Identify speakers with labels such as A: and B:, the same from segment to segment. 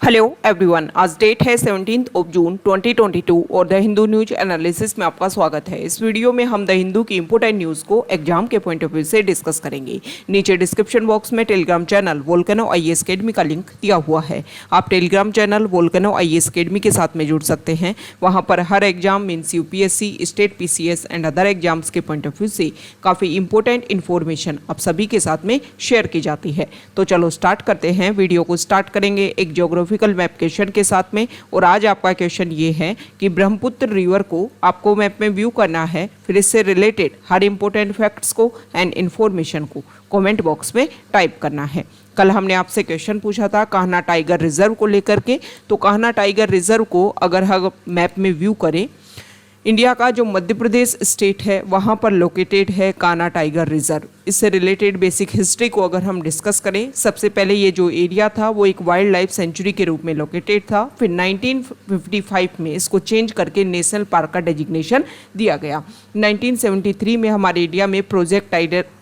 A: Hello everyone, आज date है 17 जून 2022 और द हिंदू न्यूज एनालिसिस में आपका स्वागत है। इस वीडियो में हम द हिंदू की इंपोर्टेंट न्यूज़ को एग्जाम के पॉइंट ऑफ व्यू से डिस्कस करेंगे। नीचे डिस्क्रिप्शन बॉक्स में telegram channel volcano IAS academy का लिंक दिया हुआ है। आप telegram channel volcano IAS academy के साथ में जुड़ सकते हैं। वहाँ पर हर exam means UPSC, state PCS and other exams के पॉइंट ऑफ व्यू से काफ़ी इंपॉर्टेंट इन्फॉर्मेशन आप सभी के साथ में शेयर की जाती है। तो चलो स्टार्ट करते हैं। वीडियो को स्टार्ट करेंगे एक ज्योग्राफिकल मैप क्वेश्चन के साथ में। और आज आपका क्वेश्चन ये है कि ब्रह्मपुत्र रिवर को आपको मैप में व्यू करना है, फिर इससे रिलेटेड हर इंपॉर्टेंट फैक्ट्स को एंड इन्फॉर्मेशन को कमेंट बॉक्स में टाइप करना है। कल हमने आपसे क्वेश्चन पूछा था कान्हा टाइगर रिजर्व को लेकर के। तो कान्हा टाइगर रिजर्व को अगर हम मैप में व्यू करें, इंडिया का जो मध्य प्रदेश स्टेट है वहाँ पर लोकेटेड है कान्हा टाइगर रिजर्व। इससे रिलेटेड बेसिक हिस्ट्री को अगर हम डिस्कस करें, सबसे पहले ये जो एरिया था वो एक वाइल्ड लाइफ सेंचुरी के रूप में लोकेटेड था। फिर 1955 में इसको चेंज करके नेशनल पार्क का डेजिग्नेशन दिया गया। 1973 में हमारे इंडिया में प्रोजेक्ट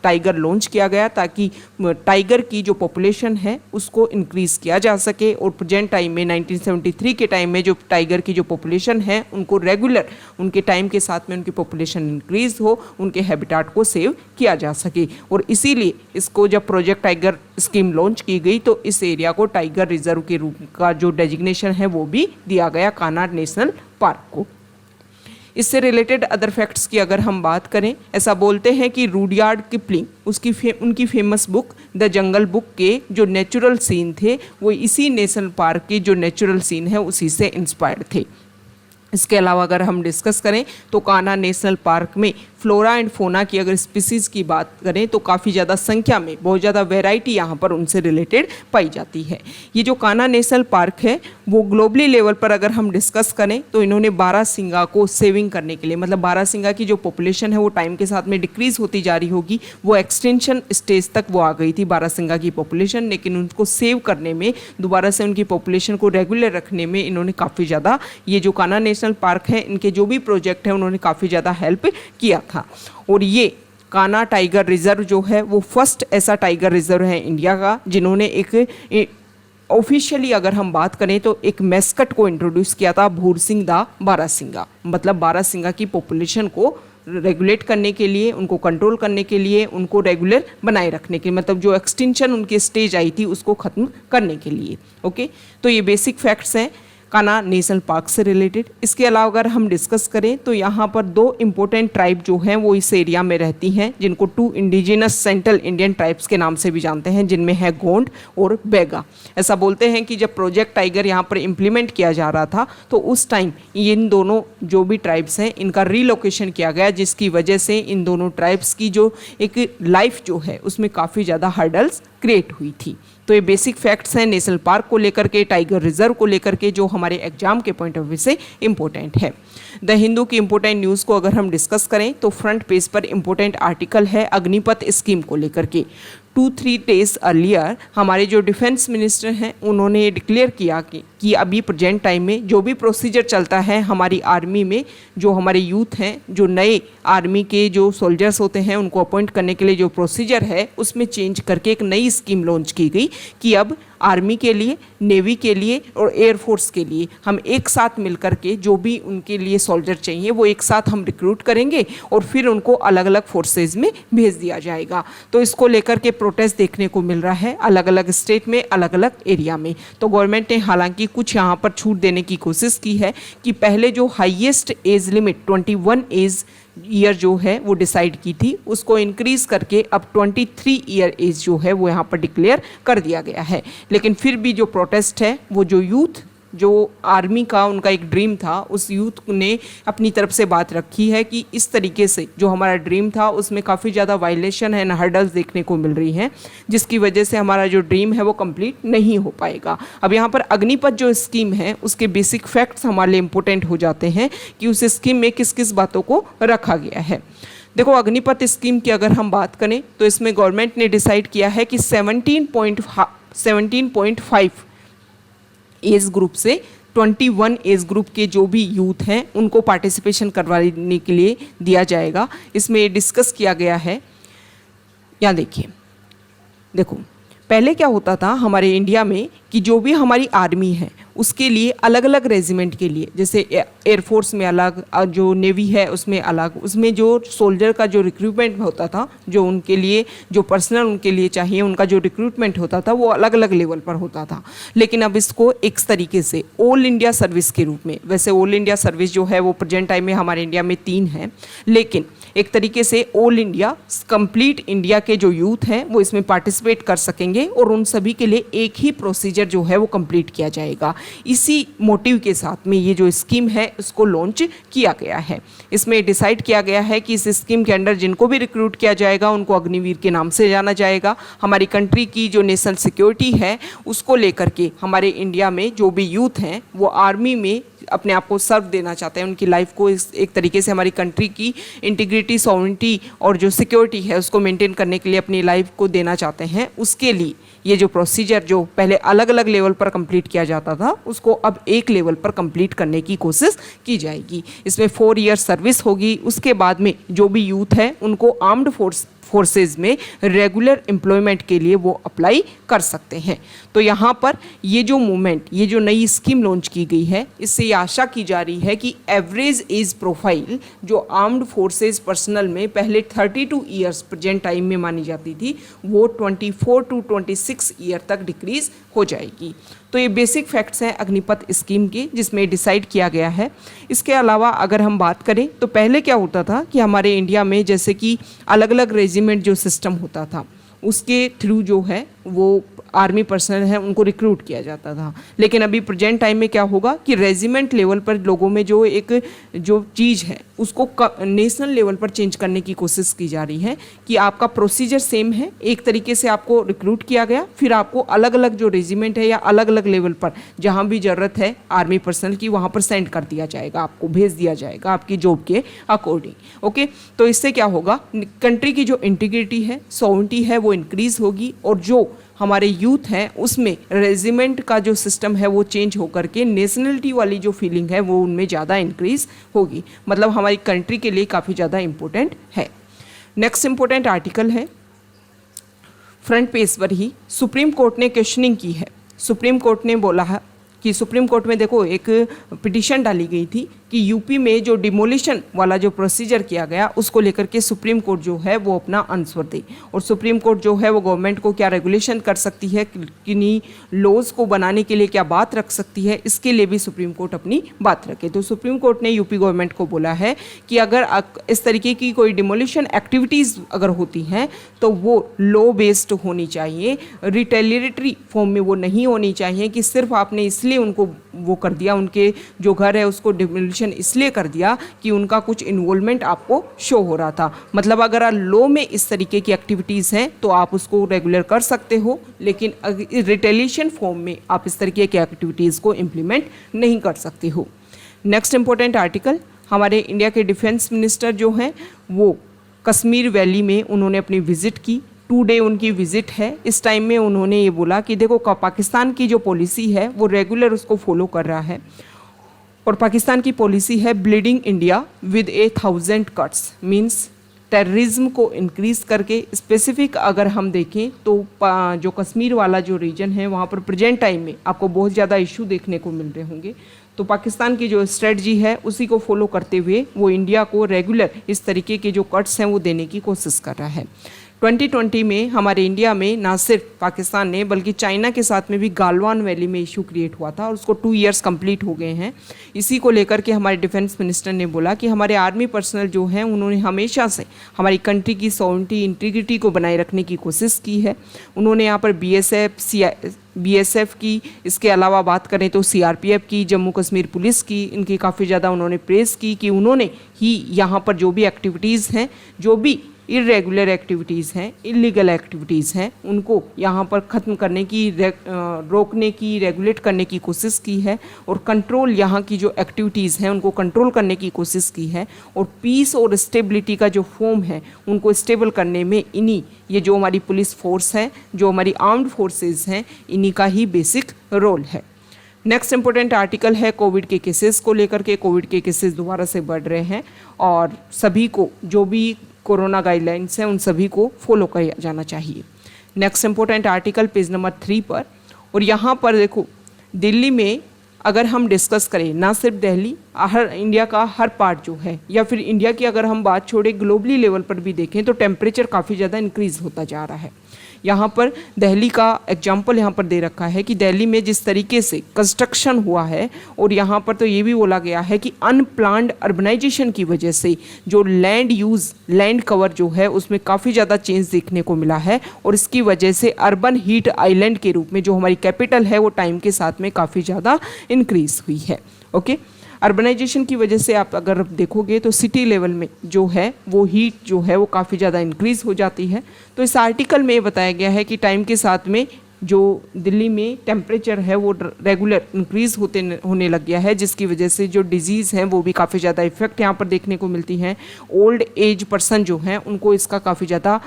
A: टाइगर लॉन्च किया गया ताकि टाइगर की जो पॉपुलेशन है उसको इंक्रीज़ किया जा सके। और प्रेजेंट टाइम में 1973 के टाइम में जो टाइगर की जो पॉपुलेशन है उनको रेगुलर उनके टाइम के साथ में उनकी पॉपुलेशन इंक्रीज हो, उनके हैबिटाट को सेव किया जा सके। और इसीलिए इसको जब प्रोजेक्ट टाइगर स्कीम लॉन्च की गई तो इस एरिया को टाइगर रिजर्व के रूप का जो डेजिग्नेशन है वो भी दिया गया कान्हा नेशनल पार्क को। इससे रिलेटेड अदर फैक्ट्स की अगर हम बात करें, ऐसा बोलते हैं कि रुडयार्ड किपलिंग उनकी famous book the jungle book के जो नेचुरल सीन थे वो इसी नेशनल पार्क के जो नेचुरल सीन है उसी से इंस्पायर्ड थे। इसके अलावा अगर हम डिस्कस करें तो कान्हा नेशनल पार्क में फ्लोरा एंड फोना की अगर स्पीसीज़ की बात करें तो काफ़ी ज़्यादा संख्या में बहुत ज़्यादा वैरायटी यहाँ पर उनसे रिलेटेड पाई जाती है। ये जो कान्हा नेशनल पार्क है वो ग्लोबली लेवल पर अगर हम डिस्कस करें तो इन्होंने बारहसिंगा को सेविंग करने के लिए, मतलब बारहसिंगा की जो पॉपुलेशन है वो टाइम के साथ में डिक्रीज़ होती जा रही होगी, वो एक्सटेंशन स्टेज तक वो आ गई थी बारहसिंगा की पॉपुलेशन, लेकिन उनको सेव करने में, दोबारा से उनकी पॉपुलेशन को रेगुलर रखने में इन्होंने काफ़ी ज़्यादा, ये जो कान्हा नेशनल पार्क है इनके जो भी प्रोजेक्ट है उन्होंने काफ़ी ज़्यादा हेल्प किया था। और ये कान्हा टाइगर रिजर्व जो है वो फर्स्ट ऐसा टाइगर रिजर्व है इंडिया का जिन्होंने एक ऑफिशियली अगर हम बात करें तो एक मैस्कट को इंट्रोड्यूस किया था, भूरसिंह दा बारहसिंगा। मतलब बारहसिंगा की पॉपुलेशन को रेगुलेट करने के लिए, उनको कंट्रोल करने के लिए, उनको रेगुलर बनाए रखने के, मतलब जो एक्सटिंक्शन उनकी स्टेज आई थी उसको ख़त्म करने के लिए। ओके, तो ये बेसिक फैक्ट्स हैं कान्हा नेशनल पार्क से रिलेटेड। इसके अलावा अगर हम डिस्कस करें तो यहाँ पर दो इम्पोर्टेंट ट्राइब जो हैं वो इस एरिया में रहती हैं, जिनको two indigenous central Indian tribes के नाम से भी जानते हैं, जिनमें है गोंड और बेगा। ऐसा बोलते हैं कि जब प्रोजेक्ट टाइगर यहाँ पर इम्प्लीमेंट किया जा रहा था तो उस टाइम इन दोनों जो भी ट्राइब्स हैं इनका रीलोकेशन किया गया, जिसकी वजह से इन दोनों ट्राइब्स की जो एक लाइफ जो है उसमें काफ़ी ज़्यादा हर्डल्स क्रिएट हुई थी। तो ये बेसिक फैक्ट्स हैं नेशनल पार्क को लेकर के, टाइगर रिजर्व को लेकर के, जो हमारे एग्जाम के पॉइंट ऑफ व्यू से इम्पोर्टेंट है। द हिंदू की इम्पोर्टेंट न्यूज़ को अगर हम डिस्कस करें तो फ्रंट पेज पर इम्पोर्टेंट आर्टिकल है अग्निपथ स्कीम को लेकर के। 2-3 डेज अर्लियर हमारे जो डिफेंस मिनिस्टर हैं उन्होंने डिक्लेयर किया कि अभी प्रेजेंट टाइम में जो भी प्रोसीजर चलता है हमारी आर्मी में, जो हमारे यूथ हैं, जो नए आर्मी के जो सोल्जर्स होते हैं उनको अपॉइंट करने के लिए जो प्रोसीजर है उसमें चेंज करके एक नई स्कीम लॉन्च की गई कि अब आर्मी के लिए, नेवी के लिए और एयरफोर्स के लिए हम एक साथ मिलकर के जो भी उनके लिए सोल्जर चाहिए वो एक साथ हम रिक्रूट करेंगे और फिर उनको अलग अलग फोर्सेज में भेज दिया जाएगा। तो इसको लेकर के प्रोटेस्ट देखने को मिल रहा है अलग अलग स्टेट में, अलग अलग एरिया में। तो गवर्नमेंट ने हालांकि कुछ यहाँ पर छूट देने की कोशिश की है कि पहले जो highest age limit 21 age year जो है वो डिसाइड की थी, उसको इंक्रीज़ करके अब 23 ईयर एज जो है वो यहाँ पर डिक्लेयर कर दिया गया है। लेकिन फिर भी जो प्रोटेस्ट है वो जो यूथ, जो आर्मी का उनका एक ड्रीम था, उस यूथ ने अपनी तरफ से बात रखी है कि इस तरीके से जो हमारा ड्रीम था उसमें काफ़ी ज़्यादा वायलेशन है, हर्डल्स देखने को मिल रही हैं, जिसकी वजह से हमारा जो ड्रीम है वो कंप्लीट नहीं हो पाएगा। अब यहाँ पर अग्निपथ जो स्कीम है उसके बेसिक फैक्ट्स हमारे लिए इम्पोर्टेंट हो जाते हैं कि उस स्कीम में किस किस बातों को रखा गया है। देखो, अग्निपथ स्कीम की अगर हम बात करें तो इसमें गवर्नमेंट ने डिसाइड किया है कि 17.5 एज ग्रुप से 21 एज ग्रुप के जो भी यूथ हैं उनको पार्टिसिपेशन करवाने के लिए दिया जाएगा। इसमें डिस्कस किया गया है, यहाँ देखिए, देखो पहले क्या होता था हमारे इंडिया में कि जो भी हमारी आर्मी है उसके लिए अलग अलग रेजिमेंट के लिए, जैसे एयरफोर्स में अलग, जो नेवी है उसमें अलग, उसमें जो सोल्जर का जो रिक्रूटमेंट होता था, जो उनके लिए जो पर्सनल उनके लिए चाहिए उनका जो रिक्रूटमेंट होता था वो अलग अलग लेवल पर होता था। लेकिन अब इसको एक तरीके से ऑल इंडिया सर्विस के रूप में, वैसे ऑल इंडिया सर्विस जो है वो प्रेजेंट टाइम में हमारे इंडिया में 3 है, लेकिन एक तरीके से ऑल इंडिया, कंप्लीट इंडिया के जो यूथ हैं वो इसमें पार्टिसिपेट कर सकेंगे और उन सभी के लिए एक ही प्रोसीजर जो है वो कंप्लीट किया जाएगा। इसी मोटिव के साथ में ये जो स्कीम है उसको लॉन्च किया गया है। इसमें डिसाइड किया गया है कि इस स्कीम के अंडर जिनको भी रिक्रूट किया जाएगा उनको अग्निवीर के नाम से जाना जाएगा। हमारी कंट्री की जो नेशनल सिक्योरिटी है उसको लेकर के हमारे इंडिया में जो भी यूथ हैं वो आर्मी में अपने आप को सर्व देना चाहते हैं, उनकी लाइफ को एक तरीके से हमारी कंट्री की इंटीग्रिटी, सॉवरेनिटी और जो सिक्योरिटी है उसको मेंटेन करने के लिए अपनी लाइफ को देना चाहते हैं। उसके लिए ये जो प्रोसीजर जो पहले अलग अलग लेवल पर कंप्लीट किया जाता था उसको अब एक लेवल पर कंप्लीट करने की कोशिश की जाएगी। इसमें 4 ईयर सर्विस होगी। उसके बाद में जो भी यूथ है उनको आर्म्ड फोर्सेज में रेगुलर एम्प्लॉयमेंट के लिए वो अप्लाई कर सकते हैं। तो यहाँ पर ये जो मूवमेंट, ये जो नई स्कीम लॉन्च की गई है, इससे ये आशा की जा रही है कि एवरेज एज प्रोफाइल जो आर्म्ड फोर्सेज पर्सनल में पहले 32 ईयर्स प्रेजेंट टाइम में मानी जाती थी वो 24 to 26 ईयर तक डिक्रीज हो जाएगी। तो ये बेसिक फैक्ट्स हैं अग्निपथ स्कीम के जिसमें डिसाइड किया गया है। इसके अलावा अगर हम बात करें तो पहले क्या होता था कि हमारे इंडिया में जैसे कि अलग अलग रेजिमेंट जो सिस्टम होता था उसके थ्रू जो है वो आर्मी पर्सनल है उनको रिक्रूट किया जाता था। लेकिन अभी प्रेजेंट टाइम में क्या होगा कि रेजिमेंट लेवल पर लोगों में जो एक जो चीज़ है उसको नेशनल लेवल पर चेंज करने की कोशिश की जा रही है कि आपका प्रोसीजर सेम है, एक तरीके से आपको रिक्रूट किया गया, फिर आपको अलग अलग जो रेजिमेंट है या अलग अलग लेवल पर जहाँ भी ज़रूरत है आर्मी पर्सनल की वहाँ पर सेंड कर दिया जाएगा, आपको भेज दिया जाएगा आपकी जॉब के अकॉर्डिंग। ओके, तो इससे क्या होगा, कंट्री की जो इंटीग्रिटी है, सॉवरेनिटी है वो इंक्रीज होगी और जो हमारे यूथ हैं उसमें रेजिमेंट का जो सिस्टम है वो चेंज होकर के नेशनलिटी वाली जो फीलिंग है वो उनमें ज़्यादा इंक्रीज होगी। मतलब हमारी कंट्री के लिए काफ़ी ज़्यादा इम्पोर्टेंट है। नेक्स्ट इम्पोर्टेंट आर्टिकल है, फ्रंट पेज पर ही सुप्रीम कोर्ट ने क्वेश्चनिंग की है। सुप्रीम कोर्ट ने बोला है कि सुप्रीम कोर्ट में देखो एक पिटीशन डाली गई थी कि यूपी में जो डिमोलिशन वाला जो प्रोसीजर किया गया उसको लेकर के सुप्रीम कोर्ट जो है वो अपना आंसर दे। और सुप्रीम कोर्ट जो है वो गवर्नमेंट को क्या रेगुलेशन कर सकती है, किन्हीं लॉज को बनाने के लिए क्या बात रख सकती है, इसके लिए भी सुप्रीम कोर्ट अपनी बात रखे। तो सुप्रीम कोर्ट ने यूपी गवर्नमेंट को बोला है कि अगर इस तरीके की कोई डिमोलिशन एक्टिविटीज़ अगर होती हैं तो वो लॉ बेस्ड होनी चाहिए, रिटेलिएटरी फॉर्म में वो नहीं होनी चाहिए कि सिर्फ आपने इसलिए उनको वो कर दिया, उनके जो घर है उसको डिमोलिशन इसलिए कर दिया कि उनका कुछ इन्वॉल्वमेंट आपको शो हो रहा था। मतलब अगर लॉ में इस तरीके की एक्टिविटीज़ हैं तो आप उसको रेगुलर कर सकते हो, लेकिन रिटेलिएशन फॉर्म में आप इस तरीके की एक्टिविटीज़ को इम्प्लीमेंट नहीं कर सकते हो। नेक्स्ट इंपॉर्टेंट आर्टिकल, हमारे इंडिया के डिफेंस मिनिस्टर जो हैं वो कश्मीर वैली में उन्होंने अपनी विजिट की। 2 डे उनकी विजिट है। इस टाइम में उन्होंने ये बोला कि देखो पाकिस्तान की जो पॉलिसी है वो रेगुलर उसको फॉलो कर रहा है और पाकिस्तान की पॉलिसी है bleeding India with 1000 cuts, means terrorism को इंक्रीज़ करके। स्पेसिफिक अगर हम देखें तो जो कश्मीर वाला जो रीजन है वहाँ पर प्रेजेंट टाइम में आपको बहुत ज़्यादा इशू देखने को मिल रहे होंगे। तो पाकिस्तान की जो स्ट्रेटजी है उसी को फॉलो करते हुए वो इंडिया को रेगुलर इस तरीके के जो कट्स हैं वो देने की कोशिश कर रहा है। 2020 में हमारे इंडिया में ना सिर्फ पाकिस्तान ने बल्कि चाइना के साथ में भी गालवान वैली में इशू क्रिएट हुआ था और उसको 2 ईयर्स कंप्लीट हो गए हैं। इसी को लेकर के हमारे डिफेंस मिनिस्टर ने बोला कि हमारे आर्मी पर्सनल जो हैं उन्होंने हमेशा से हमारी कंट्री की सॉवरेनिटी, इंटीग्रिटी को बनाए रखने की कोशिश की है। उन्होंने यहाँ पर BSF की, इसके अलावा बात करें तो CRPF की, जम्मू कश्मीर पुलिस की, इनकी काफ़ी ज़्यादा उन्होंने प्रेस की कि उन्होंने ही यहाँ पर जो भी एक्टिविटीज़ हैं, जो भी इरेगुलर एक्टिविटीज़ हैं, इलीगल एक्टिविटीज़ हैं, उनको यहाँ पर ख़त्म करने की, रोकने की, रेगुलेट करने की कोशिश की है और कंट्रोल, यहाँ की जो एक्टिविटीज़ हैं उनको कंट्रोल करने की कोशिश की है और पीस और स्टेबिलिटी का जो फॉर्म है उनको स्टेबल करने में इन्हीं, ये जो हमारी पुलिस फोर्स है, जो हमारी आर्म्ड फोर्सेस हैं, इन्हीं का ही बेसिक रोल है। नेक्स्ट इंपॉर्टेंट आर्टिकल है कोविड के केसेस को लेकर के। कोविड के केसेस दोबारा से बढ़ रहे हैं और सभी को जो भी कोरोना गाइडलाइंस हैं उन सभी को फॉलो किया जाना चाहिए। Next important article page number 3 पर, और यहाँ पर देखो दिल्ली में अगर हम डिस्कस करें, ना सिर्फ दिल्ली, हर इंडिया का हर पार्ट जो है, या फिर इंडिया की अगर हम बात छोड़े ग्लोबली लेवल पर भी देखें तो टेम्परेचर काफ़ी ज़्यादा इंक्रीज़ होता जा रहा है। यहाँ पर दिल्ली का एग्जाम्पल यहाँ पर दे रखा है कि दिल्ली में जिस तरीके से कंस्ट्रक्शन हुआ है, और यहाँ पर तो ये भी बोला गया है कि अनप्लान्ड अर्बनाइजेशन की वजह से जो लैंड कवर जो है उसमें काफ़ी ज़्यादा चेंज देखने को मिला है, और इसकी वजह से अर्बन हीट आइलैंड के रूप में जो हमारी कैपिटल है वो टाइम के साथ में काफ़ी ज़्यादा इंक्रीज़ हुई है। ओके, अर्बनाइजेशन की वजह से आप अगर देखोगे तो सिटी लेवल में जो है वो हीट जो है वो काफ़ी ज़्यादा इंक्रीज़ हो जाती है। तो इस आर्टिकल में ये बताया गया है कि टाइम के साथ में जो दिल्ली में टेम्परेचर है वो रेगुलर इंक्रीज़ होने लग गया है, जिसकी वजह से जो डिजीज़ हैं वो भी काफ़ी ज़्यादा इफेक्ट यहाँ पर देखने को मिलती हैं। ओल्ड एज पर्सन जो हैं उनको इसका काफ़ी ज़्यादा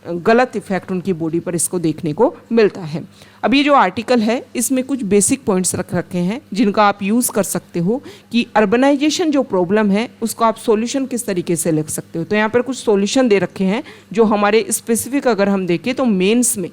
A: गलत इफेक्ट उनकी बॉडी पर इसको देखने को मिलता है। अब ये जो आर्टिकल है इसमें कुछ बेसिक पॉइंट्स रख रखे हैं जिनका आप यूज़ कर सकते हो कि अर्बनाइजेशन जो प्रॉब्लम है उसको आप सॉल्यूशन किस तरीके से लिख सकते हो। तो यहाँ पर कुछ सॉल्यूशन दे रखे हैं जो हमारे स्पेसिफिक अगर हम देखें तो मेंस में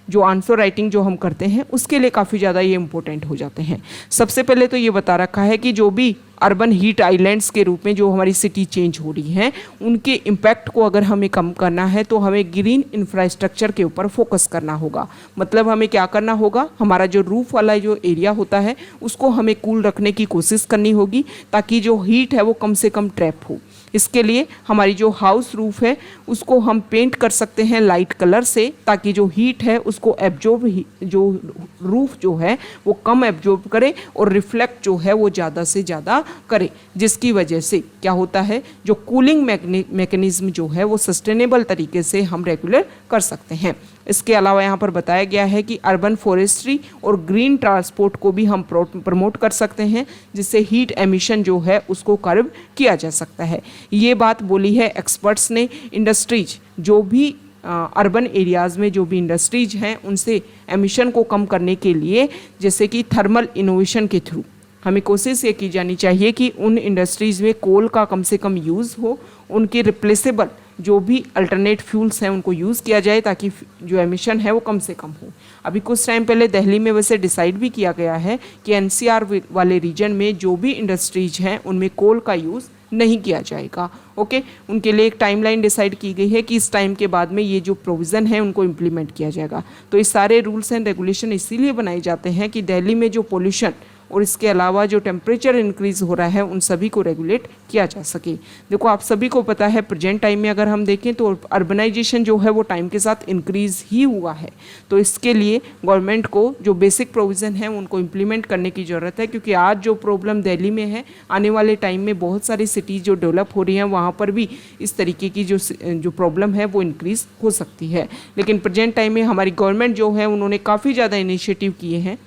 A: जो आंसर राइटिंग जो हम करते हैं उसके लिए काफ़ी ज़्यादा ये इंपॉर्टेंट हो जाते हैं। सबसे पहले तो ये बता रखा है कि जो भी अर्बन हीट आइलैंड्स के रूप में जो हमारी सिटी चेंज हो रही हैं उनके इम्पैक्ट को अगर हमें कम करना है तो हमें ग्रीन इंफ्रास्ट्रक्चर के ऊपर फोकस करना होगा। मतलब हमें क्या करना होगा, हमारा जो रूफ वाला जो एरिया होता है उसको हमें कूल रखने की कोशिश करनी होगी ताकि जो हीट है वो कम से कम ट्रैप हो। इसके लिए हमारी जो हाउस रूफ है उसको हम पेंट कर सकते हैं लाइट कलर से ताकि जो हीट है उसको एब्जॉर्ब, जो रूफ जो है वो कम एब्जॉर्ब करे और रिफ्लेक्ट जो है वो ज़्यादा से ज़्यादा करे, जिसकी वजह से क्या होता है जो कूलिंग मैकेनिज्म जो है वो सस्टेनेबल तरीके से हम रेगुलर कर सकते हैं। इसके अलावा यहाँ पर बताया गया है कि अर्बन फॉरेस्ट्री और ग्रीन ट्रांसपोर्ट को भी हम प्रमोट कर सकते हैं जिससे हीट एमिशन जो है उसको कर्ब किया जा सकता है। ये बात बोली है एक्सपर्ट्स ने। इंडस्ट्रीज जो भी अर्बन एरियाज़ में जो भी इंडस्ट्रीज हैं उनसे एमिशन को कम करने के लिए जैसे कि थर्मल इनोवेशन के थ्रू हमें कोशिश ये की जानी चाहिए कि उन इंडस्ट्रीज़ में कोल का कम से कम यूज़ हो, उनके रिप्लेसेबल जो भी अल्टरनेट फ्यूल्स हैं उनको यूज़ किया जाए ताकि जो एमिशन है वो कम से कम हो। अभी कुछ टाइम पहले दिल्ली में वैसे डिसाइड भी किया गया है कि एनसीआर वाले रीजन में जो भी इंडस्ट्रीज हैं उनमें कोल का यूज़ नहीं किया जाएगा। ओके, उनके लिए एक टाइमलाइन डिसाइड की गई है कि इस टाइम के बाद में ये जो प्रोविज़न है उनको इम्प्लीमेंट किया जाएगा। तो ये सारे रूल्स एंड रेगुलेशन इसीलिए बनाए जाते हैं कि दिल्ली में जो पोल्यूशन और इसके अलावा जो टेम्परेचर इंक्रीज़ हो रहा है उन सभी को रेगुलेट किया जा सके। देखो आप सभी को पता है प्रेजेंट टाइम में अगर हम देखें तो अर्बनाइजेशन जो है वो टाइम के साथ इंक्रीज़ ही हुआ है। तो इसके लिए गवर्नमेंट को जो बेसिक प्रोविज़न है उनको इम्प्लीमेंट करने की ज़रूरत है, क्योंकि आज जो प्रॉब्लम दिल्ली में है आने वाले टाइम में बहुत सारी सिटीज़ जो डेवलप हो रही हैं वहाँ पर भी इस तरीके की जो प्रॉब्लम है वो इंक्रीज़ हो सकती है। लेकिन प्रेजेंट टाइम में हमारी गवर्नमेंट जो है उन्होंने काफ़ी ज़्यादा इनिशिएटिव किए हैं,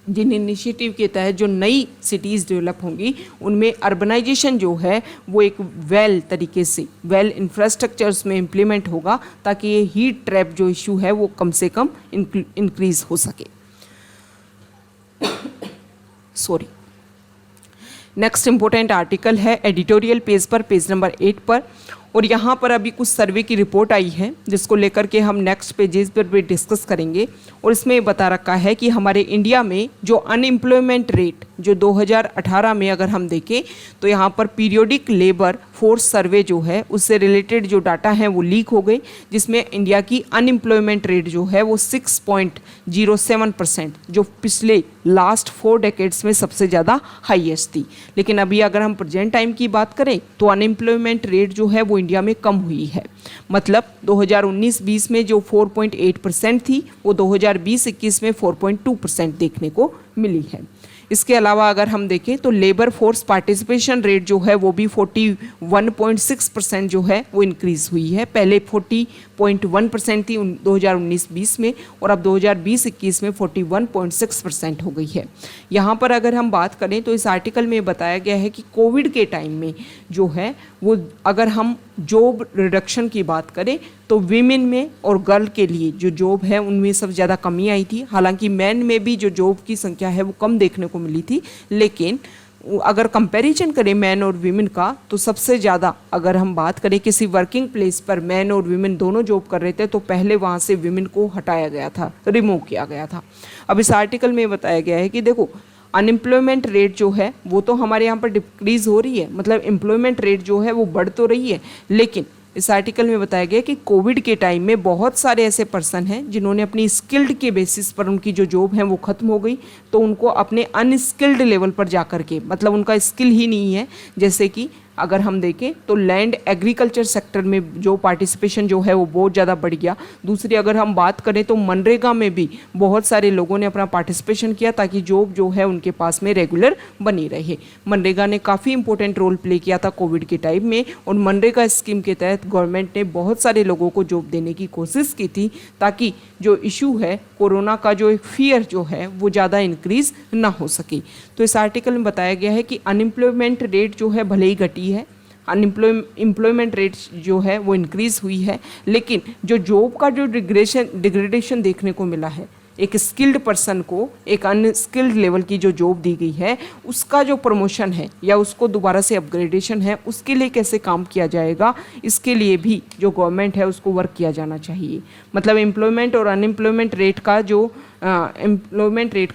A: जिन इनिशिएटिव के तहत जो नई सिटीज़ डेवलप होंगी उनमें अर्बनाइजेशन जो है वो एक तरीके से इंफ्रास्ट्रक्चर्स में इम्प्लीमेंट होगा ताकि ये हीट ट्रैप जो इशू है वो कम से कम इंक्रीज़ हो सके। सॉरी। नेक्स्ट इम्पोर्टेंट आर्टिकल है एडिटोरियल पेज पर, पेज नंबर 8 पर, और यहाँ पर अभी कुछ सर्वे की रिपोर्ट आई है जिसको लेकर के हम नेक्स्ट पेजेस पर भी डिस्कस करेंगे। और इसमें ये बता रखा है कि हमारे इंडिया में जो अनएम्प्लॉयमेंट रेट जो 2018 में अगर हम देखें तो यहाँ पर पीरियोडिक लेबर फोर्स सर्वे जो है उससे रिलेटेड जो डाटा है वो लीक हो गई, जिसमें इंडिया की अनएम्प्लॉयमेंट रेट जो है वो 6.07% जो पिछले लास्ट 4 डेकेड्स में सबसे ज़्यादा हाईएस्ट थी। लेकिन अभी अगर हम प्रेजेंट टाइम की बात करें तो अनएम्प्लॉयमेंट रेट जो है वो इंडिया में कम हुई है। मतलब 2019-20 में जो 4.8% थी वो 2020-21 में 4.2% देखने को मिली है। इसके अलावा अगर हम देखें तो लेबर फोर्स पार्टिसिपेशन रेट जो है वो भी 41.6% जो है वो इंक्रीज़ हुई है। पहले 40.1% थी 2019-20 में और अब 2020-21 में 41.6% हो गई है। यहाँ पर अगर हम बात करें तो इस आर्टिकल में बताया गया है कि कोविड के टाइम में जो है वो अगर हम जॉब रिडक्शन की बात करें तो वीमेन में और गर्ल के लिए जो जॉब है उनमें सब ज़्यादा कमी आई थी। हालांकि मैन में भी जो जॉब की संख्या है वो कम देखने को मिली थी, लेकिन अगर कंपैरिजन करें मैन और वीमेन का, तो सबसे ज़्यादा अगर हम बात करें किसी वर्किंग प्लेस पर मैन और वीमेन दोनों जॉब कर रहे थे तो पहले वहाँ से वीमेन को हटाया गया था, रिमूव किया गया था। अब इस आर्टिकल में बताया गया है कि देखो अनएम्प्लॉयमेंट रेट जो है वो तो हमारे यहाँ पर डिक्रीज़ हो रही है, मतलब एम्प्लॉयमेंट रेट जो है वो बढ़ तो रही है, लेकिन इस आर्टिकल में बताया गया कि कोविड के टाइम में बहुत सारे ऐसे पर्सन हैं जिन्होंने अपनी स्किल्ड के बेसिस पर उनकी जो जॉब है वो ख़त्म हो गई, तो उनको अपने अनस्किल्ड लेवल पर जा कर के, मतलब उनका स्किल ही नहीं है, जैसे कि अगर हम देखें तो लैंड एग्रीकल्चर सेक्टर में जो पार्टिसिपेशन जो है वो बहुत ज़्यादा बढ़ गया। दूसरी अगर हम बात करें तो मनरेगा में भी बहुत सारे लोगों ने अपना पार्टिसिपेशन किया ताकि जॉब जो है उनके पास में रेगुलर बनी रहे। मनरेगा ने काफ़ी इंपॉर्टेंट रोल प्ले किया था कोविड के टाइम में, और मनरेगा स्कीम के तहत गवर्नमेंट ने बहुत सारे लोगों को जॉब देने की कोशिश की थी ताकि जो इशू है कोरोना का, जो एक फियर जो है वो ज़्यादा इंक्रीज़ ना हो सके। तो इस आर्टिकल में बताया गया है कि अनएम्प्लॉयमेंट रेट जो है भले ही घटी है, एम्प्लॉयमेंट रेट जो है वो इंक्रीज़ हुई है, लेकिन जो जॉब का जो डिग्रेडेशन देखने को मिला है, एक स्किल्ड पर्सन को एक अनस्किल्ड लेवल की जो जॉब दी गई है उसका जो प्रमोशन है या उसको दोबारा से अपग्रेडेशन है, उसके लिए कैसे काम किया जाएगा, इसके लिए भी जो गवर्नमेंट है उसको वर्क किया जाना चाहिए। मतलब एम्प्लॉयमेंट और अनएम्प्लॉयमेंट रेट का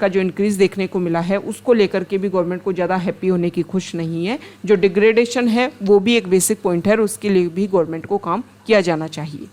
A: जो इंक्रीज़ देखने को मिला है उसको लेकर के भी गवर्नमेंट को ज़्यादा हैप्पी होने की खुश नहीं है। जो डिग्रेडेशन है वो भी एक बेसिक पॉइंट है और उसके लिए भी गवर्नमेंट को काम किया जाना चाहिए।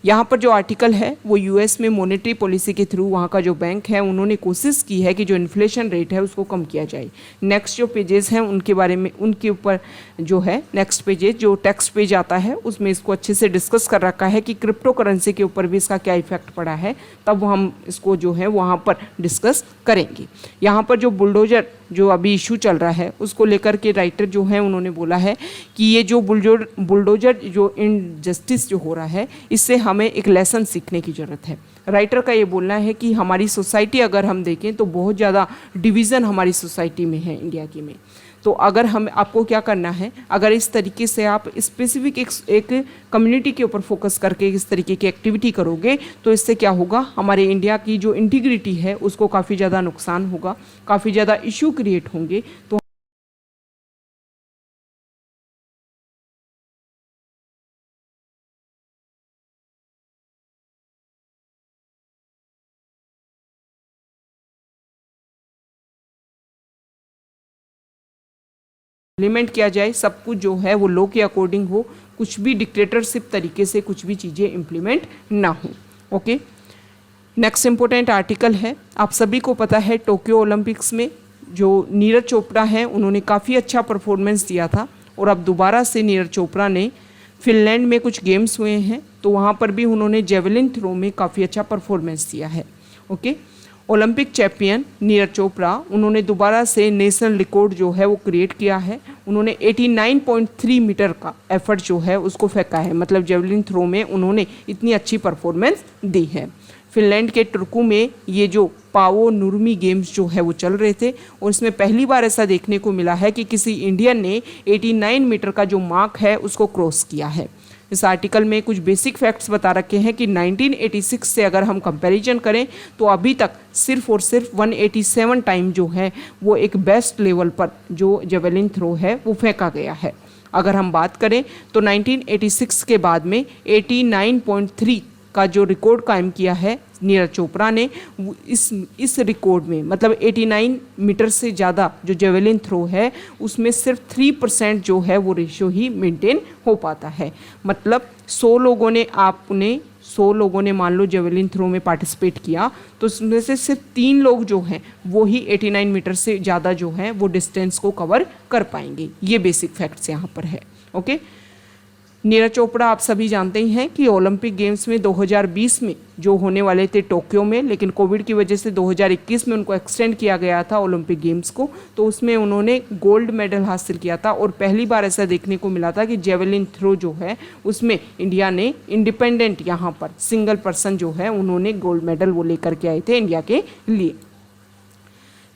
A: यहाँ पर जो आर्टिकल है वो यूएस में मॉनेटरी पॉलिसी के थ्रू वहाँ का जो बैंक है उन्होंने कोशिश की है कि जो इन्फ्लेशन रेट है उसको कम किया जाए। नेक्स्ट जो पेजेस हैं उनके बारे में, उनके ऊपर जो है नेक्स्ट पेजेस जो टेक्स्ट पेज आता है उसमें इसको अच्छे से डिस्कस कर रखा है कि क्रिप्टो करेंसी के ऊपर भी इसका क्या इफेक्ट पड़ा है, तब हम इसको जो है वहाँ पर डिस्कस करेंगे। यहाँ पर जो बुलडोजर जो अभी इशू चल रहा है उसको लेकर के राइटर जो है उन्होंने बोला है कि ये जो बुलडोजर जो इनजस्टिस जो हो रहा है इससे हमें एक लेसन सीखने की ज़रूरत है। राइटर का ये बोलना है कि हमारी सोसाइटी अगर हम देखें तो बहुत ज़्यादा डिवीज़न हमारी सोसाइटी में है इंडिया की में। तो अगर हम आपको क्या करना है, अगर इस तरीके से आप स्पेसिफिक एक कम्युनिटी के ऊपर फोकस करके इस तरीके की एक्टिविटी करोगे तो इससे क्या होगा, हमारे इंडिया की जो इंटीग्रिटी है उसको काफ़ी ज़्यादा नुकसान होगा, काफ़ी ज़्यादा इशू क्रिएट होंगे। तो इम्प्लीमेंट किया जाए, सब कुछ जो है वो लॉ के अकॉर्डिंग हो, कुछ भी डिक्टेटरशिप तरीके से कुछ भी चीज़ें इम्प्लीमेंट ना हो। ओके, नेक्स्ट इम्पोर्टेंट आर्टिकल है, आप सभी को पता है टोक्यो ओलंपिक्स में जो नीरज चोपड़ा है उन्होंने काफ़ी अच्छा परफॉर्मेंस दिया था, और अब दोबारा से नीरज चोपड़ा ने फिनलैंड में कुछ गेम्स हुए हैं तो वहाँ पर भी उन्होंने जेवलिन थ्रो में काफ़ी अच्छा परफॉर्मेंस दिया है। Okay, Olympic champion Neeraj Chopra उन्होंने दोबारा से नेशनल रिकॉर्ड जो है वो क्रिएट किया है। उन्होंने 89.3 मीटर का एफर्ट जो है उसको फेंका है, मतलब जेवलिन थ्रो में उन्होंने इतनी अच्छी परफॉर्मेंस दी है। फिनलैंड के टुर्कू में ये जो पावो नुर्मी गेम्स जो है वो चल रहे थे, और इसमें पहली बार ऐसा देखने को मिला है कि किसी इंडियन ने 89 मीटर का जो मार्क है उसको क्रॉस किया है। इस आर्टिकल में कुछ बेसिक फैक्ट्स बता रखे हैं कि 1986 से अगर हम कंपैरिजन करें तो अभी तक सिर्फ और सिर्फ 187 टाइम जो है वो एक बेस्ट लेवल पर जो जेवलिन थ्रो है वो फेंका गया है। अगर हम बात करें तो 1986 के बाद में 89.3 का जो रिकॉर्ड कायम किया है नीरज चोपड़ा ने, इस रिकॉर्ड में मतलब 89 मीटर से ज़्यादा जो जेवलिन थ्रो है उसमें सिर्फ 3% जो है वो रेशियो ही मेंटेन हो पाता है। मतलब 100 लोगों ने मान लो जेवलिन थ्रो में पार्टिसिपेट किया तो उसमें से सिर्फ 3 लोग जो हैं वो ही 89 मीटर से ज़्यादा जो है वो डिस्टेंस को कवर कर पाएंगे। ये बेसिक फैक्ट्स यहाँ पर है। ओके, नीरज चोपड़ा आप सभी जानते ही हैं कि ओलंपिक गेम्स में 2020 में जो होने वाले थे टोक्यो में, लेकिन कोविड की वजह से 2021 में उनको एक्सटेंड किया गया था ओलंपिक गेम्स को, तो उसमें उन्होंने गोल्ड मेडल हासिल किया था। और पहली बार ऐसा देखने को मिला था कि जेवलिन थ्रो जो है उसमें इंडिया ने इंडिपेंडेंट यहाँ पर सिंगल पर्सन जो है उन्होंने गोल्ड मेडल वो लेकर के आए थे इंडिया के लिए।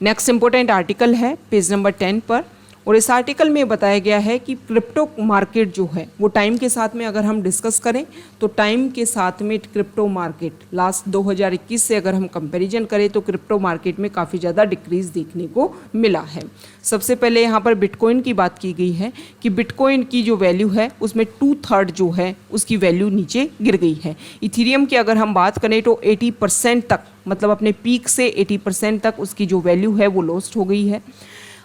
A: नेक्स्ट इंपॉर्टेंट आर्टिकल है पेज नंबर 10 पर, और इस आर्टिकल में बताया गया है कि क्रिप्टो मार्केट जो है वो टाइम के साथ में अगर हम डिस्कस करें तो टाइम के साथ में क्रिप्टो मार्केट लास्ट 2021 से अगर हम कंपैरिजन करें तो क्रिप्टो मार्केट में काफ़ी ज़्यादा डिक्रीज देखने को मिला है। सबसे पहले यहाँ पर बिटकॉइन की बात की गई है कि बिटकॉइन की जो वैल्यू है उसमें 2/3 जो है उसकी वैल्यू नीचे गिर गई है। इथीरियम की अगर हम बात करें तो 80% तक, मतलब अपने पीक से 80% तक उसकी जो वैल्यू है वो लॉस्ट हो गई है।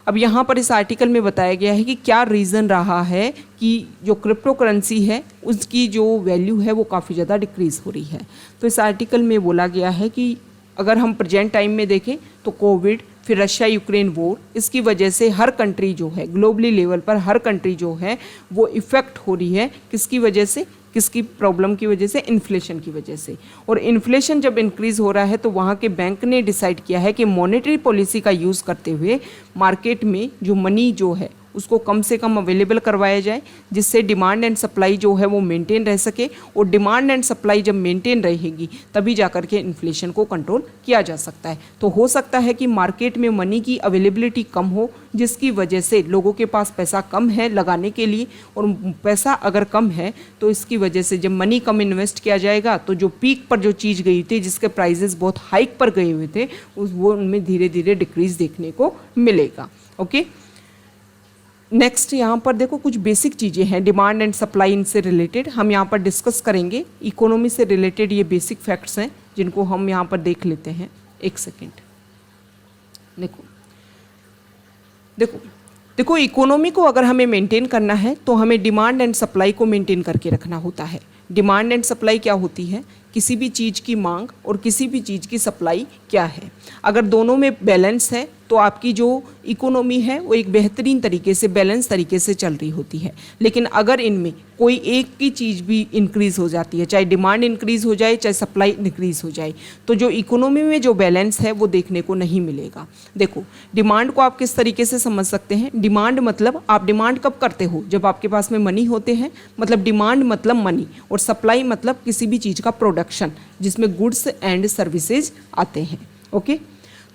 A: अब यहाँ पर इस आर्टिकल में बताया गया है कि क्या रीज़न रहा है कि जो क्रिप्टो करेंसी है उसकी जो वैल्यू है वो काफ़ी ज़्यादा डिक्रीज़ हो रही है। तो इस आर्टिकल में बोला गया है कि अगर हम प्रेजेंट टाइम में देखें तो कोविड, फिर रशिया यूक्रेन वॉर, इसकी वजह से हर कंट्री जो है ग्लोबली लेवल पर हर कंट्री जो है वो इफ़ेक्ट हो रही है। किसकी वजह से, किसकी प्रॉब्लम की वजह से? इन्फ्लेशन की वजह से। और इन्फ्लेशन जब इंक्रीज़ हो रहा है तो वहाँ के बैंक ने डिसाइड किया है कि मॉनेटरी पॉलिसी का यूज़ करते हुए मार्केट में जो मनी जो है उसको कम से कम अवेलेबल करवाया जाए, जिससे डिमांड एंड सप्लाई जो है वो मेंटेन रह सके। और डिमांड एंड सप्लाई जब मेंटेन रहेगी तभी जाकर के इन्फ्लेशन को कंट्रोल किया जा सकता है। तो हो सकता है कि मार्केट में मनी की अवेलेबिलिटी कम हो, जिसकी वजह से लोगों के पास पैसा कम है लगाने के लिए, और पैसा अगर कम है तो इसकी वजह से जब मनी कम इन्वेस्ट किया जाएगा तो जो पीक पर जो चीज़ गई थी, जिसके प्राइजेस बहुत हाइक पर गए हुए थे, वो उनमें धीरे धीरे डिक्रीज देखने को मिलेगा। ओके, नेक्स्ट यहाँ पर देखो कुछ बेसिक चीज़ें हैं डिमांड एंड सप्लाई इनसे रिलेटेड हम यहाँ पर डिस्कस करेंगे। इकोनॉमी से रिलेटेड ये बेसिक फैक्ट्स हैं जिनको हम यहाँ पर देख लेते हैं। एक सेकेंड, देखो इकोनॉमी को अगर हमें मेंटेन करना है तो हमें डिमांड एंड सप्लाई को मेंटेन करके रखना होता है। डिमांड एंड सप्लाई क्या होती है? किसी भी चीज़ की मांग और किसी भी चीज़ की सप्लाई क्या है। अगर दोनों में बैलेंस है तो आपकी जो इकोनॉमी है वो एक बेहतरीन तरीके से, बैलेंस तरीके से चल रही होती है। लेकिन अगर इनमें कोई एक की चीज़ भी इंक्रीज़ हो जाती है, चाहे डिमांड इंक्रीज़ हो जाए चाहे सप्लाई इंक्रीज़ हो जाए, तो जो इकोनॉमी में जो बैलेंस है वो देखने को नहीं मिलेगा। देखो डिमांड को आप किस तरीके से समझ सकते हैं। डिमांड मतलब आप डिमांड कब करते हो? जब आपके पास में मनी होते हैं, मतलब डिमांड मतलब मनी, और सप्लाई मतलब किसी भी चीज़ का प्रोडक्शन जिसमें गुड्स एंड सर्विसेज आते हैं। ओके,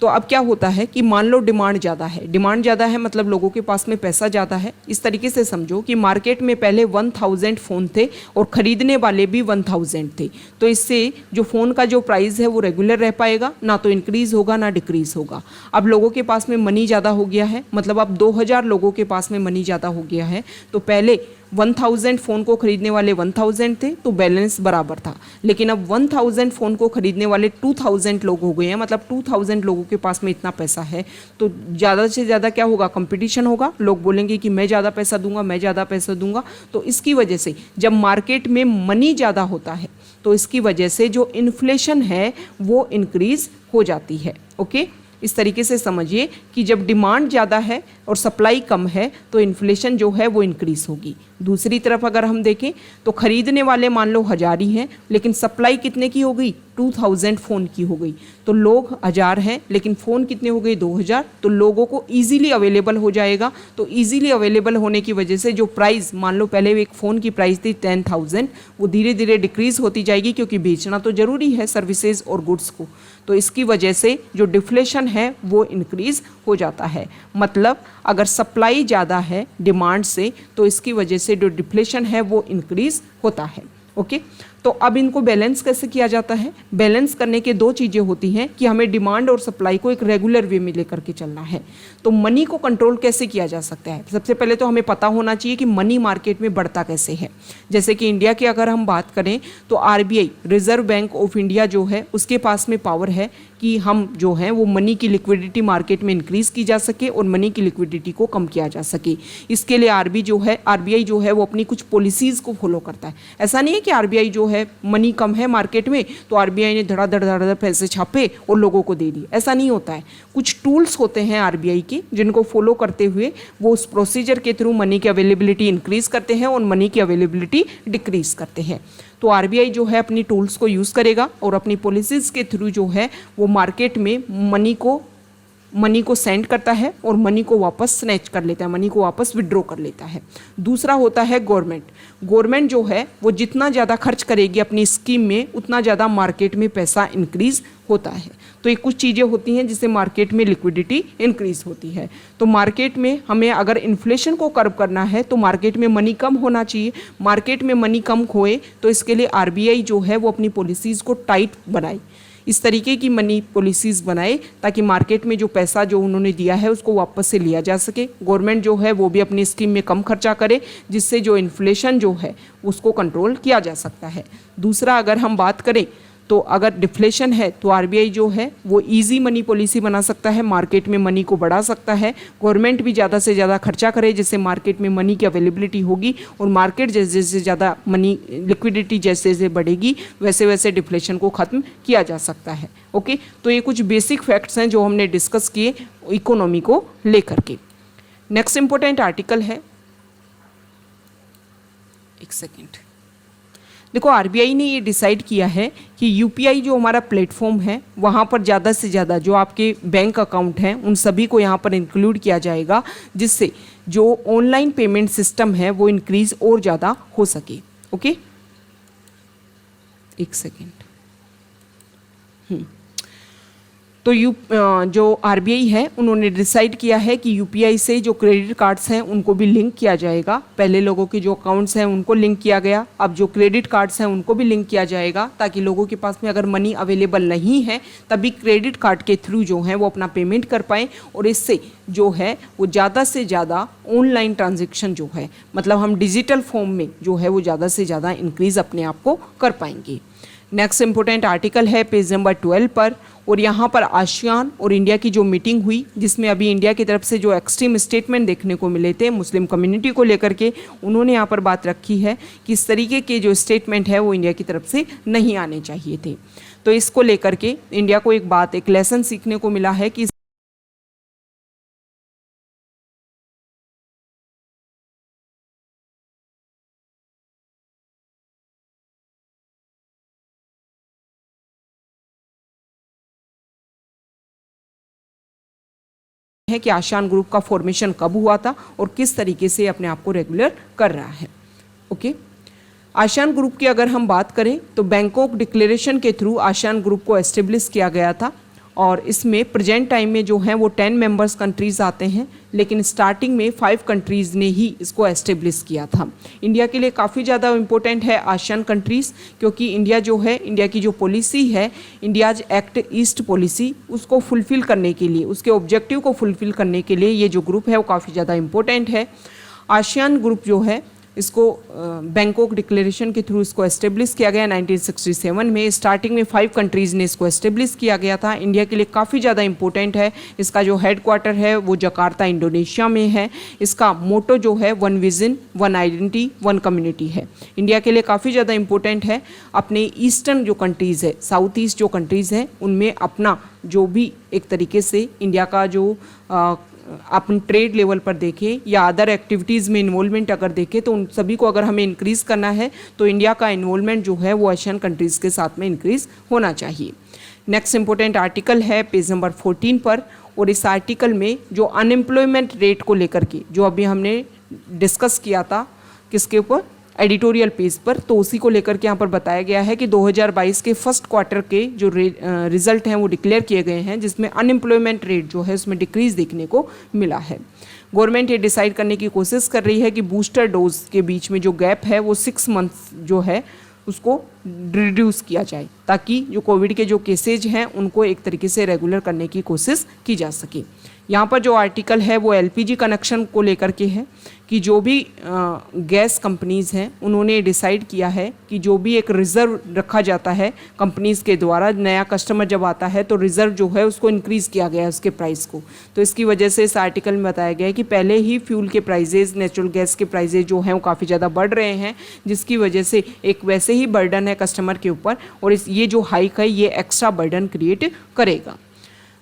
A: तो अब क्या होता है कि मान लो डिमांड ज़्यादा है, डिमांड ज़्यादा है मतलब लोगों के पास में पैसा ज़्यादा है। इस तरीके से समझो कि मार्केट में पहले 1000 फ़ोन थे और ख़रीदने वाले भी 1000 थे, तो इससे जो फ़ोन का जो प्राइस है वो रेगुलर रह पाएगा, ना तो इंक्रीज़ होगा ना डिक्रीज़ होगा। अब लोगों के पास में मनी ज़्यादा हो गया है, मतलब अब 2000 लोगों के पास में मनी ज़्यादा हो गया है, तो पहले 1000 फ़ोन को खरीदने वाले 1000 थे तो बैलेंस बराबर था। लेकिन अब 1000 फ़ोन को खरीदने वाले 2000 लोग हो गए हैं, मतलब 2000 लोगों के पास में इतना पैसा है, तो ज़्यादा से ज़्यादा क्या होगा? कंपटीशन होगा। लोग बोलेंगे कि मैं ज़्यादा पैसा दूंगा, मैं ज़्यादा पैसा दूंगा। तो इसकी वजह से जब मार्केट में मनी ज़्यादा होता है तो इसकी वजह से जो इन्फ्लेशन है वो इंक्रीज़ हो जाती है। ओके, इस तरीके से समझिए कि जब डिमांड ज़्यादा है और सप्लाई कम है तो इन्फ्लेशन जो है वो इंक्रीज़ होगी। दूसरी तरफ अगर हम देखें तो खरीदने वाले मान लो 1000 ही हैं, लेकिन सप्लाई कितने की हो गई? 2000 फ़ोन की हो गई। तो लोग 1000 हैं लेकिन फ़ोन कितने हो गए? 2000। तो लोगों को ईजिली अवेलेबल हो जाएगा। तो ईजिली अवेलेबल होने की वजह से जो प्राइस, मान लो पहले एक फ़ोन की प्राइस थी 10,000, वो धीरे धीरे डिक्रीज़ होती जाएगी, क्योंकि बेचना तो ज़रूरी है सर्विसेज और गुड्स को। तो इसकी वजह से जो डिफ्लेशन है वो इंक्रीज़ हो जाता है। मतलब अगर सप्लाई ज़्यादा है डिमांड से तो इसकी वजह से जो डिफ्लेशन है वो इंक्रीज़ होता है। ओके, तो अब इनको बैलेंस कैसे किया जाता है? बैलेंस करने के दो चीज़ें होती हैं कि हमें डिमांड और सप्लाई को एक रेगुलर वे में लेकर के चलना है। तो मनी को कंट्रोल कैसे किया जा सकता है? सबसे पहले तो हमें पता होना चाहिए कि मनी मार्केट में बढ़ता कैसे है। जैसे कि इंडिया की अगर हम बात करें तो RBI, reserve bank of India जो है उसके पास में पावर है कि हम जो है वो मनी की लिक्विडिटी मार्केट में इंक्रीज़ की जा सके और मनी की लिक्विडिटी को कम किया जा सके। इसके लिए RBI जो है वो अपनी कुछ पॉलिसीज़ को फॉलो करता है। ऐसा नहीं है कि RBI जो है मनी कम है मार्केट में तो RBI ने धड़ाधड़ पैसे छापे और लोगों को दे दिए, ऐसा नहीं होता है। कुछ टूल्स होते हैं RBI के जिनको फॉलो करते हुए वो उस प्रोसीजर के थ्रू मनी की अवेलेबिलिटी इंक्रीज़ करते हैं और मनी की अवेलेबिलिटी डिक्रीज़ करते हैं। तो RBI जो है अपनी टूल्स को यूज़ करेगा और अपनी पॉलिसीज़ के थ्रू जो है वो मार्केट में मनी को मनी को सेंड करता है और मनी को वापस स्नैच कर लेता है, मनी को वापस विड्रॉ कर लेता है। दूसरा होता है गवर्नमेंट। गवर्नमेंट जो है वो जितना ज़्यादा खर्च करेगी अपनी स्कीम में उतना ज़्यादा मार्केट में पैसा इंक्रीज होता है। तो ये कुछ चीज़ें होती हैं जिससे मार्केट में लिक्विडिटी इंक्रीज होती है। तो मार्केट में हमें अगर इन्फ्लेशन को कर्व करना है तो मार्केट में मनी कम होना चाहिए। मार्केट में मनी कम खोए तो इसके लिए आरबीआई जो है वो अपनी पॉलिसीज़ को टाइट बनाए, इस तरीके की मनी पॉलिसीज़ बनाए ताकि मार्केट में जो पैसा जो उन्होंने दिया है उसको वापस से लिया जा सके। गवर्नमेंट जो है वो भी अपनी स्कीम में कम खर्चा करे जिससे जो इन्फ्लेशन जो है उसको कंट्रोल किया जा सकता है। दूसरा, अगर हम बात करें तो अगर डिफ्लेशन है तो आरबीआई जो है वो इजी मनी पॉलिसी बना सकता है, मार्केट में मनी को बढ़ा सकता है। गवर्नमेंट भी ज़्यादा से ज़्यादा खर्चा करे जिससे मार्केट में मनी की अवेलेबिलिटी होगी और मार्केट जैसे जैसे ज़्यादा मनी लिक्विडिटी जैसे जैसे बढ़ेगी वैसे वैसे डिफ्लेशन को ख़त्म किया जा सकता है। ओके, तो ये कुछ बेसिक फैक्ट्स हैं जो हमने डिस्कस किए इकोनॉमी को लेकर के। नेक्स्ट इंपॉर्टेंट आर्टिकल है, एक सेकेंड, देखो आरबीआई ने ये डिसाइड किया है कि यूपीआई जो हमारा प्लेटफॉर्म है वहाँ पर ज़्यादा से ज़्यादा जो आपके बैंक अकाउंट हैं उन सभी को यहाँ पर इंक्लूड किया जाएगा जिससे जो ऑनलाइन पेमेंट सिस्टम है वो इंक्रीज और ज़्यादा हो सके। ओके, एक सेकेंड। तो जो आरबीआई है उन्होंने डिसाइड किया है कि यूपीआई से जो क्रेडिट कार्ड्स हैं उनको भी लिंक किया जाएगा। पहले लोगों के जो अकाउंट्स हैं उनको लिंक किया गया, अब जो क्रेडिट कार्ड्स हैं उनको भी लिंक किया जाएगा ताकि लोगों के पास में अगर मनी अवेलेबल नहीं है तभी क्रेडिट कार्ड के थ्रू जो है वो अपना पेमेंट कर पाएँ और इससे जो है वो ज़्यादा से ज़्यादा ऑनलाइन ट्रांजेक्शन जो है मतलब हम डिजिटल फॉर्म में जो है वो ज़्यादा से ज़्यादा इंक्रीज अपने आप को कर पाएंगे। नेक्स्ट इंपॉर्टेंट आर्टिकल है पेज नंबर 12 पर, और यहाँ पर आसियान और इंडिया की जो मीटिंग हुई जिसमें अभी इंडिया की तरफ से जो एक्सट्रीम स्टेटमेंट देखने को मिले थे मुस्लिम कम्युनिटी को लेकर के, उन्होंने यहाँ पर बात रखी है कि इस तरीके के जो स्टेटमेंट है वो इंडिया की तरफ से नहीं आने चाहिए थे। तो इसको लेकर के इंडिया को एक लेसन सीखने को मिला है कि है कि आसियान ग्रुप का फॉर्मेशन कब हुआ था और किस तरीके से अपने आप को रेगुलर कर रहा है। ओके, आसियान ग्रुप की अगर हम बात करें तो बैंकॉक डिक्लेरेशन के थ्रू आसियान ग्रुप को एस्टेब्लिश किया गया था और इसमें प्रेजेंट टाइम में जो हैं वो 10 मेंबर्स कंट्रीज़ आते हैं, लेकिन स्टार्टिंग में 5 कंट्रीज़ ने ही इसको एस्टेब्लिश किया था। इंडिया के लिए काफ़ी ज़्यादा इम्पोर्टेंट है आसियान कंट्रीज़, क्योंकि इंडिया जो है, इंडिया की जो पॉलिसी है इंडियाज एक्ट ईस्ट पॉलिसी, उसको फुलफ़िल करने के लिए, उसके ऑब्जेक्टिव को फुलफ़िल करने के लिए ये जो ग्रुप है वो काफ़ी ज़्यादा इम्पोर्टेंट है। आसियान ग्रुप जो है इसको बैंकॉक डिक्लेरेशन के थ्रू इसको एस्टेब्लिश किया गया 1967 में। स्टार्टिंग में 5 कंट्रीज़ ने इसको एस्टेब्लिश किया गया था। इंडिया के लिए काफ़ी ज़्यादा इंपॉर्टेंट है। इसका जो हेडक्वार्टर है वो जकार्ता इंडोनेशिया में है। इसका मोटो जो है 1 विजन 1 आइडेंटिटी 1 कम्युनिटी है। इंडिया के लिए काफ़ी ज़्यादा इंपॉर्टेंट है। अपने ईस्टर्न जो कंट्रीज़ है, साउथ ईस्ट जो कंट्रीज़ हैं, उनमें अपना जो भी एक तरीके से इंडिया का जो अपन ट्रेड लेवल पर देखें या अदर एक्टिविटीज़ में इन्वॉल्वमेंट अगर देखें तो उन सभी को अगर हमें इंक्रीज़ करना है तो इंडिया का इन्वॉल्वमेंट जो है वो एशियन कंट्रीज़ के साथ में इंक्रीज़ होना चाहिए। नेक्स्ट इंपॉर्टेंट आर्टिकल है पेज नंबर 14 पर, और इस आर्टिकल में जो अनएम्प्लॉयमेंट रेट को लेकर के जो अभी हमने डिस्कस किया था किसके ऊपर, एडिटोरियल पेज पर, तो उसी को लेकर के यहाँ पर बताया गया है कि 2022 के फर्स्ट क्वार्टर के जो रिजल्ट हैं वो डिक्लेयर किए गए हैं, जिसमें अनएम्प्लॉयमेंट रेट जो है उसमें डिक्रीज देखने को मिला है। गवर्नमेंट ये डिसाइड करने की कोशिश कर रही है कि बूस्टर डोज के बीच में जो गैप है वो 6 मंथ्स जो है उसको रिड्यूस किया जाए, ताकि जो कोविड के जो केसेज हैं उनको एक तरीके से रेगुलर करने की कोशिश की जा सके। यहाँ पर जो आर्टिकल है वो एलपीजी कनेक्शन को लेकर के है कि जो भी गैस कंपनीज़ हैं उन्होंने डिसाइड किया है कि जो भी एक रिज़र्व रखा जाता है कंपनीज़ के द्वारा, नया कस्टमर जब आता है तो रिज़र्व जो है उसको इंक्रीज़ किया गया है उसके प्राइस को। तो इसकी वजह से इस आर्टिकल में बताया गया है कि पहले ही फ्यूल के प्राइजेज़, नेचुरल गैस के प्राइजेज़ जो हैं वो काफ़ी ज़्यादा बढ़ रहे हैं, जिसकी वजह से एक वैसे ही बर्डन है कस्टमर के ऊपर, और ये जो हाइक है ये एक्स्ट्रा बर्डन क्रिएट करेगा।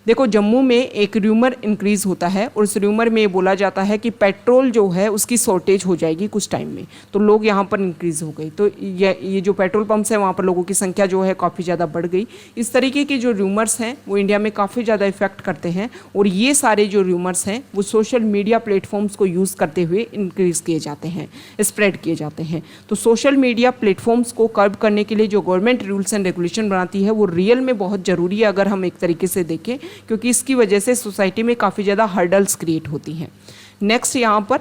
A: देखो जम्मू में एक र्यूमर इंक्रीज होता है और उस र्यूमर में ये बोला जाता है कि पेट्रोल जो है उसकी शॉर्टेज हो जाएगी कुछ टाइम में, तो लोग यहाँ पर इंक्रीज हो गई, तो ये जो पेट्रोल पंप्स हैं वहाँ पर लोगों की संख्या जो है काफ़ी ज़्यादा बढ़ गई। इस तरीके के जो र्यूमर्स हैं वो इंडिया में काफ़ी ज़्यादा इफेक्ट करते हैं और ये सारे जो र्यूमर्स हैं वो सोशल मीडिया प्लेटफॉर्म्स को यूज़ करते हुए इंक्रीज किए जाते हैं, स्प्रेड किए जाते हैं। तो सोशल मीडिया प्लेटफॉर्म्स को कर्ब करने के लिए जो गवर्नमेंट रूल्स एंड रेगुलेशन बनाती है वो रियल में बहुत ज़रूरी है अगर हम एक तरीके से देखें, क्योंकि इसकी वजह से सोसाइटी में काफ़ी ज़्यादा हर्डल्स क्रिएट होती हैं। नेक्स्ट यहाँ पर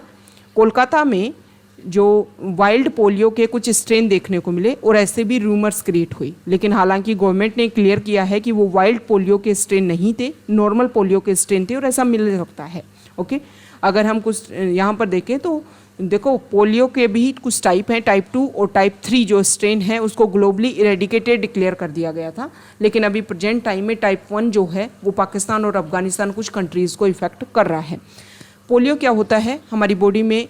A: कोलकाता में जो वाइल्ड पोलियो के कुछ स्ट्रेन देखने को मिले और ऐसे भी रूमर्स क्रिएट हुई, लेकिन हालांकि गवर्नमेंट ने क्लियर किया है कि वो वाइल्ड पोलियो के स्ट्रेन नहीं थे, नॉर्मल पोलियो के स्ट्रेन थे और ऐसा मिल सकता है। ओके, अगर हम कुछ यहाँ पर देखें तो देखो पोलियो के भी कुछ टाइप हैं, टाइप 2 और टाइप 3 जो स्ट्रेन है उसको ग्लोबली इरेडिकेटेड डिक्लेयर कर दिया गया था, लेकिन अभी प्रेजेंट टाइम में टाइप 1 जो है वो पाकिस्तान और अफगानिस्तान कुछ कंट्रीज़ को इफेक्ट कर रहा है। पोलियो क्या होता है, हमारी बॉडी में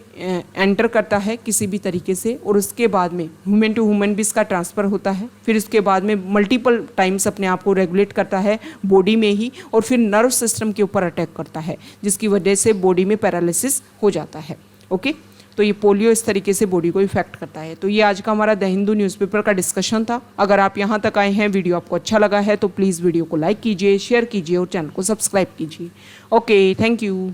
A: एंटर करता है किसी भी तरीके से और उसके बाद में ह्यूमन टू ह्यूमन भी इसका ट्रांसफ़र होता है, फिर उसके बाद में मल्टीपल टाइम्स अपने आप को रेगुलेट करता है बॉडी में ही और फिर नर्व सिस्टम के ऊपर अटैक करता है, जिसकी वजह से बॉडी में पैरालिसिस हो जाता है। ओके, तो ये पोलियो इस तरीके से बॉडी को इफेक्ट करता है। तो ये आज का हमारा द हिंदू न्यूज़पेपर का डिस्कशन था। अगर आप यहाँ तक आए हैं, वीडियो आपको अच्छा लगा है तो प्लीज़ वीडियो को लाइक कीजिए, शेयर कीजिए और चैनल को सब्सक्राइब कीजिए। Okay, thank you.